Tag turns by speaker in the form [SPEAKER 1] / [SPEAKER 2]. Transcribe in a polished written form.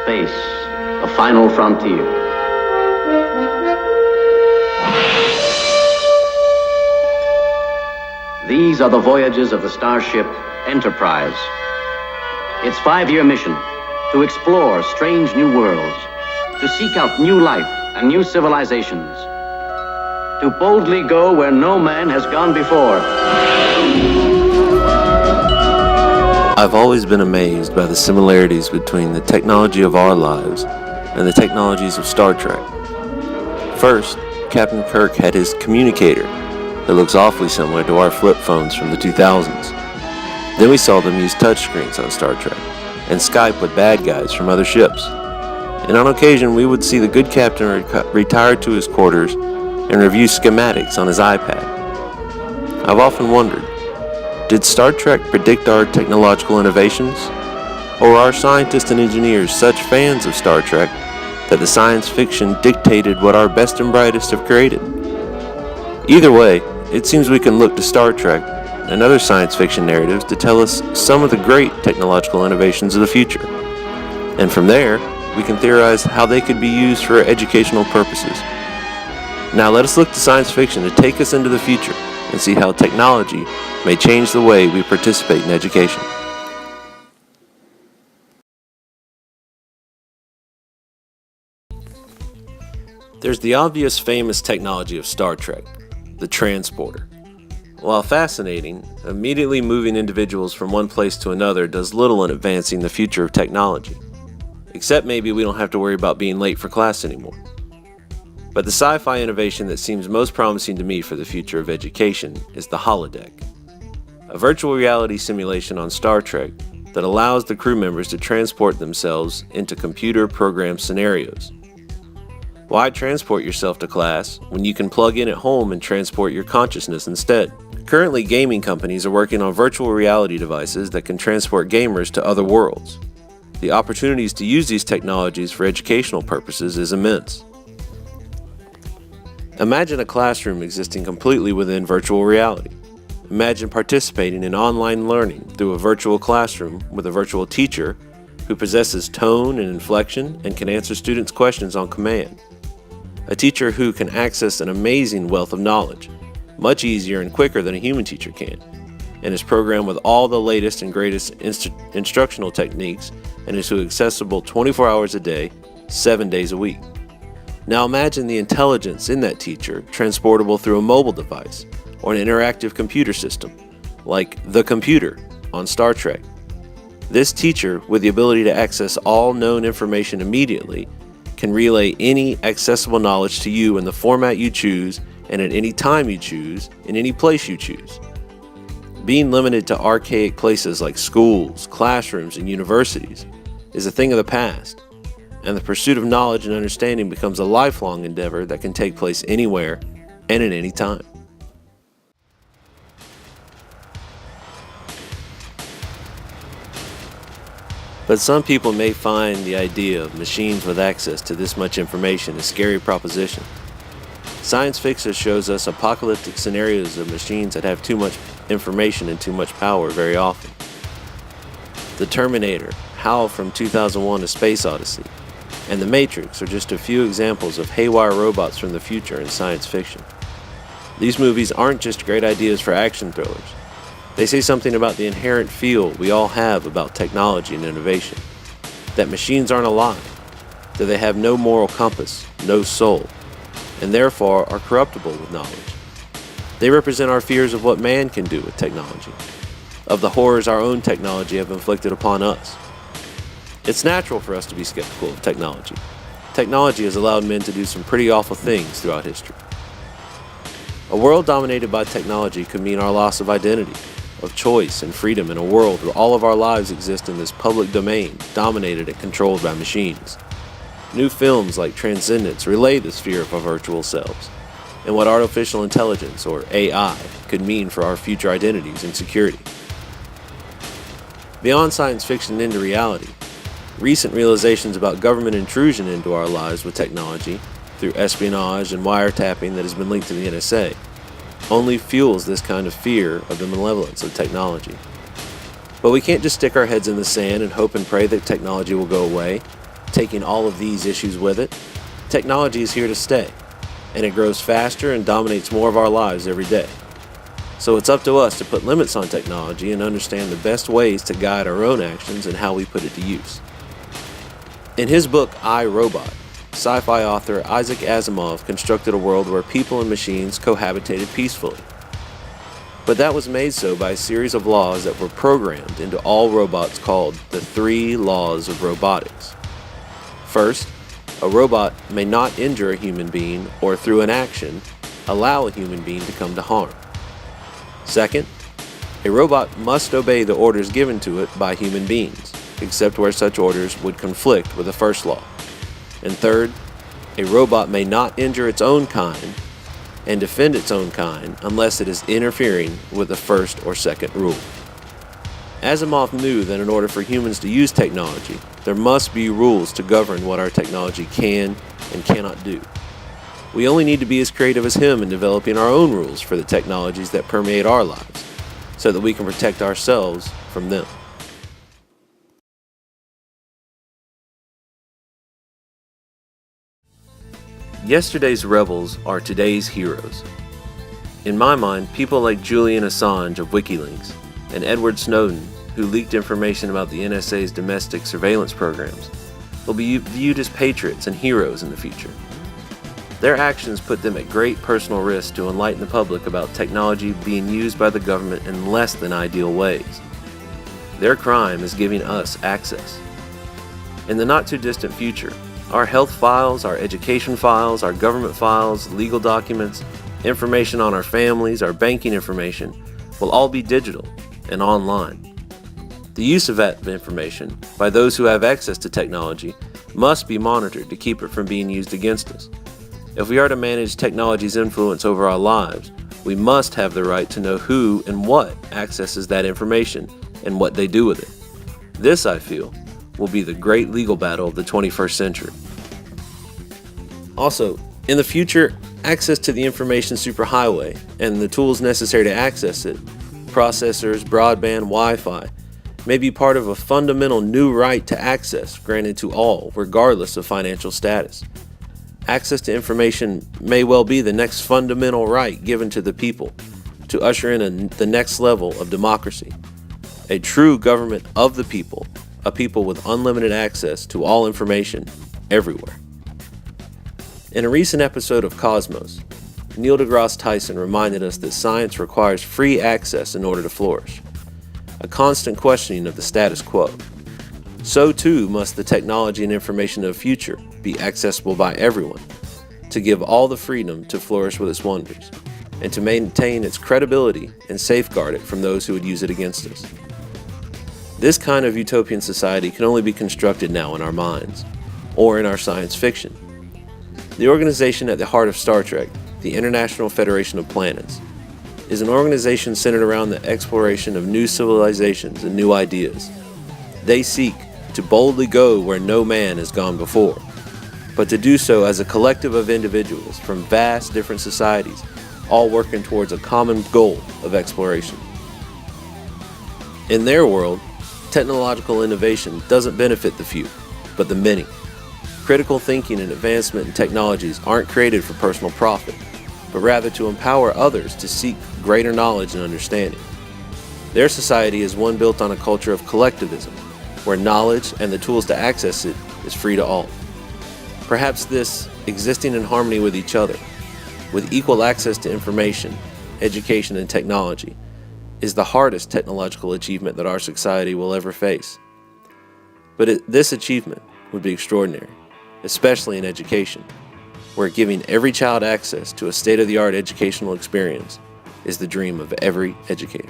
[SPEAKER 1] Space, the final frontier. These are the voyages of the starship Enterprise. Its 5-year mission: to explore strange new worlds, to seek out new life and new civilizations, to boldly go where no man has gone before.
[SPEAKER 2] I've always been amazed by the similarities between the technology of our lives and the technologies of Star Trek. First, Captain Kirk had his communicator that looks awfully similar to our flip phones from the 2000s. Then we saw them use touchscreens on Star Trek and Skype with bad guys from other ships. And on occasion, we would see the good captain retire to his quarters and review schematics on his iPad. I've often wondered, did Star Trek predict our technological innovations? Or are scientists and engineers such fans of Star Trek that the science fiction dictated what our best and brightest have created? Either way, it seems we can look to Star Trek and other science fiction narratives to tell us some of the great technological innovations of the future. And from there, we can theorize how they could be used for educational purposes. Now let us look to science fiction to take us into the future and see how technology may change the way we participate in education. There's the obvious famous technology of Star Trek, the transporter. While fascinating, immediately moving individuals from one place to another does little in advancing the future of technology. Except maybe we don't have to worry about being late for class anymore. But the sci-fi innovation that seems most promising to me for the future of education is the holodeck, a virtual reality simulation on Star Trek that allows the crew members to transport themselves into computer-programmed scenarios. Why transport yourself to class when you can plug in at home and transport your consciousness instead? Currently, gaming companies are working on virtual reality devices that can transport gamers to other worlds. The opportunities to use these technologies for educational purposes is immense. Imagine a classroom existing completely within virtual reality. Imagine participating in online learning through a virtual classroom with a virtual teacher who possesses tone and inflection and can answer students' questions on command. A teacher who can access an amazing wealth of knowledge, much easier and quicker than a human teacher can, and is programmed with all the latest and greatest instructional techniques and is accessible 24 hours a day, 7 days a week. Now imagine the intelligence in that teacher transportable through a mobile device or an interactive computer system, like the computer on Star Trek. This teacher, with the ability to access all known information immediately, can relay any accessible knowledge to you in the format you choose and at any time you choose, in any place you choose. Being limited to archaic places like schools, classrooms, and universities is a thing of the past, and the pursuit of knowledge and understanding becomes a lifelong endeavor that can take place anywhere and at any time. But some people may find the idea of machines with access to this much information a scary proposition. Science fiction shows us apocalyptic scenarios of machines that have too much information and too much power very often. The Terminator, HAL from 2001: A Space Odyssey, and The Matrix are just a few examples of haywire robots from the future in science fiction. These movies aren't just great ideas for action thrillers. They say something about the inherent feel we all have about technology and innovation. That machines aren't alive, that they have no moral compass, no soul, and therefore are corruptible with knowledge. They represent our fears of what man can do with technology, of the horrors our own technology have inflicted upon us. It's natural for us to be skeptical of technology. Technology has allowed men to do some pretty awful things throughout history. A world dominated by technology could mean our loss of identity, of choice and freedom in a world where all of our lives exist in this public domain dominated and controlled by machines. New films like Transcendence relay this fear of our virtual selves and what artificial intelligence, or AI, could mean for our future identities and security. Beyond science fiction and into reality, recent realizations about government intrusion into our lives with technology through espionage and wiretapping that has been linked to the NSA only fuels this kind of fear of the malevolence of technology. But we can't just stick our heads in the sand and hope and pray that technology will go away. taking all of these issues with it, technology is here to stay, and it grows faster and dominates more of our lives every day. So it's up to us to put limits on technology and understand the best ways to guide our own actions and how we put it to use. In his book, I, Robot, sci-fi author Isaac Asimov constructed a world where people and machines cohabitated peacefully. But that was made so by a series of laws that were programmed into all robots called the 3 laws of robotics. First, a robot may not injure a human being or through an action allow a human being to come to harm. Second, a robot must obey the orders given to it by human beings, except where such orders would conflict with the first law. And third, a robot may not injure its own kind and defend its own kind unless it is interfering with the first or second rule. Asimov knew that in order for humans to use technology, there must be rules to govern what our technology can and cannot do. We only need to be as creative as him in developing our own rules for the technologies that permeate our lives, so that we can protect ourselves from them. Yesterday's rebels are today's heroes. In my mind, people like Julian Assange of WikiLeaks and Edward Snowden, who leaked information about the NSA's domestic surveillance programs, will be viewed as patriots and heroes in the future. Their actions put them at great personal risk to enlighten the public about technology being used by the government in less than ideal ways. Their crime is giving us access. In the not too distant future, our health files, our education files, our government files, legal documents, information on our families, our banking information will all be digital and online. The use of that information by those who have access to technology must be monitored to keep it from being used against us. If we are to manage technology's influence over our lives, we must have the right to know who and what accesses that information and what they do with it. This, I feel, will be the great legal battle of the 21st century. Also, in the future, access to the information superhighway and the tools necessary to access it, processors, broadband, Wi-Fi, may be part of a fundamental new right to access granted to all, regardless of financial status. Access to information may well be the next fundamental right given to the people to usher in the next level of democracy. A true government of the people, a people with unlimited access to all information everywhere. In a recent episode of Cosmos, Neil deGrasse Tyson reminded us that science requires free access in order to flourish, a constant questioning of the status quo. So too must the technology and information of the future be accessible by everyone, to give all the freedom to flourish with its wonders, and to maintain its credibility and safeguard it from those who would use it against us. This kind of utopian society can only be constructed now in our minds, or in our science fiction. The organization at the heart of Star Trek, the International Federation of Planets, is an organization centered around the exploration of new civilizations and new ideas. They seek to boldly go where no man has gone before, but to do so as a collective of individuals from vast different societies, all working towards a common goal of exploration. In their world, technological innovation doesn't benefit the few, but the many. Critical thinking and advancement in technologies aren't created for personal profit, but rather to empower others to seek greater knowledge and understanding. Their society is one built on a culture of collectivism, where knowledge and the tools to access it is free to all. Perhaps this, existing in harmony with each other, with equal access to information, education, and technology, is the hardest technological achievement that our society will ever face. But this achievement would be extraordinary, especially in education, where giving every child access to a state-of-the-art educational experience is the dream of every educator.